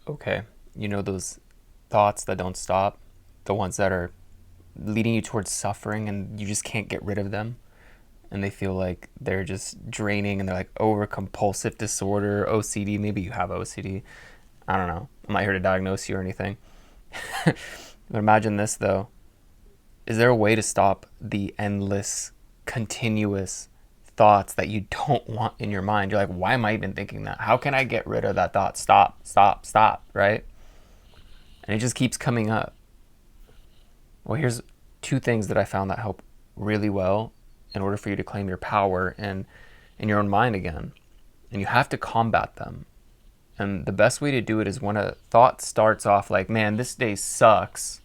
Okay, you know those thoughts that don't stop, the ones that are leading you towards suffering and you just can't get rid of them, and they feel like they're just draining and they're like over compulsive disorder, OCD. Maybe you have OCD. I don't know. I'm not here to diagnose you or anything. But imagine this though. Is there a way to stop the endless, continuous thoughts that you don't want in your mind? You're like, why am I even thinking that? How can I get rid of that thought? Stop, stop, stop, right? And it just keeps coming up. Well, here's two things that I found that help really well in order for you to claim your power and in your own mind again. And you have to combat them. And the best way to do it is when a thought starts off like, man, this day sucks,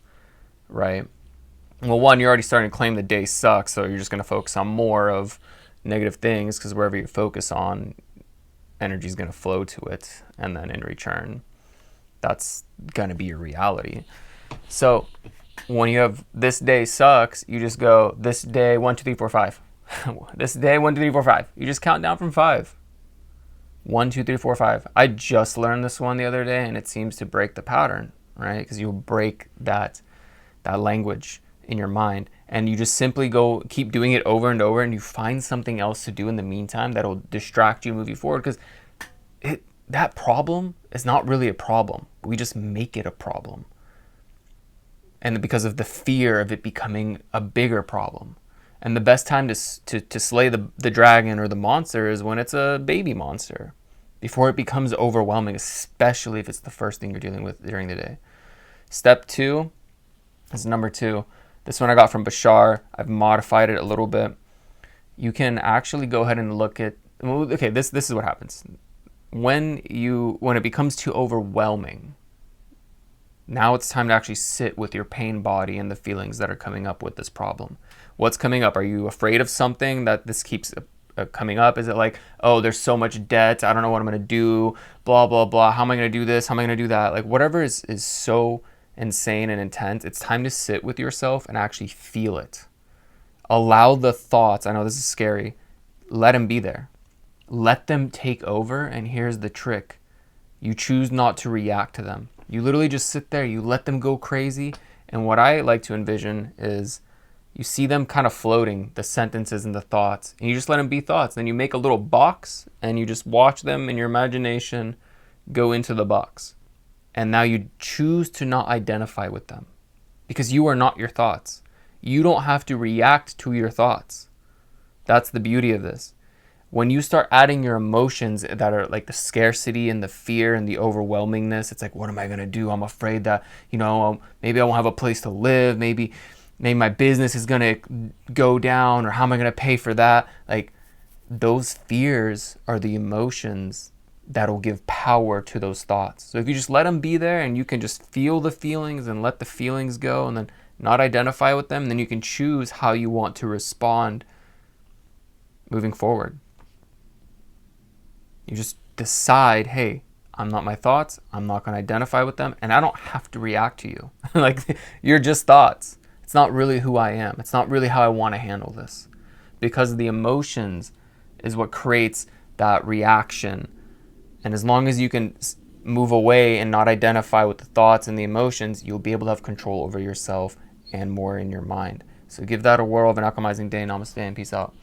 right? Well, one, you're already starting to claim the day sucks, so you're just going to focus on more of negative things because wherever you focus on, energy is going to flow to it. And then in return, that's going to be your reality. So when you have this day sucks, you just go, this day, 1, 2, 3, 4, 5. This day, 1, 2, 3, 4, 5. You just count down from 5. 1, 2, 3, 4, 5. I just learned this one the other day, and it seems to break the pattern, right? Because you'll break that language in your mind, and you just simply go keep doing it over and over, and you find something else to do in the meantime that'll distract you, move you forward. Because that problem is not really a problem. We just make it a problem, and because of the fear of it becoming a bigger problem. And the best time to slay the dragon or the monster is when it's a baby monster, before it becomes overwhelming, especially if it's the first thing you're dealing with during the day. Step 2 is number 2. This one I got from Bashar. I've modified it a little bit. You can actually go ahead and look at, okay, this is what happens. When it becomes too overwhelming, now it's time to actually sit with your pain body and the feelings that are coming up with this problem. What's coming up? Are you afraid of something that this keeps coming up? Is it like, oh, there's so much debt, I don't know what I'm going to do, blah, blah, blah. How am I going to do this? How am I going to do that? Like whatever is so insane and intense, it's time to sit with yourself and actually feel it. Allow the thoughts, I know this is scary, let them be there. Let them take over, and here's the trick. You choose not to react to them. You literally just sit there, you let them go crazy, and what I like to envision is you see them kind of floating, the sentences and the thoughts, and you just let them be thoughts. Then you make a little box, and you just watch them in your imagination go into the box. And now you choose to not identify with them because you are not your thoughts. You don't have to react to your thoughts. That's the beauty of this. When you start adding your emotions that are like the scarcity and the fear and the overwhelmingness, it's like, what am I going to do? I'm afraid that, maybe I won't have a place to live. Maybe my business is going to go down, or how am I going to pay for that? Like those fears are the emotions that'll give power to those thoughts. So if you just let them be there and you can just feel the feelings and let the feelings go and then not identify with them, then you can choose how you want to respond moving forward. You just decide, hey, I'm not my thoughts, I'm not going to identify with them, and I don't have to react to you. Like, you're just thoughts. It's not really who I am. It's not really how I want to handle this. Because the emotions is what creates that reaction. And as long as you can move away and not identify with the thoughts and the emotions, you'll be able to have control over yourself and more in your mind. So give that a whirl. Have an alchemizing day. Namaste and peace out.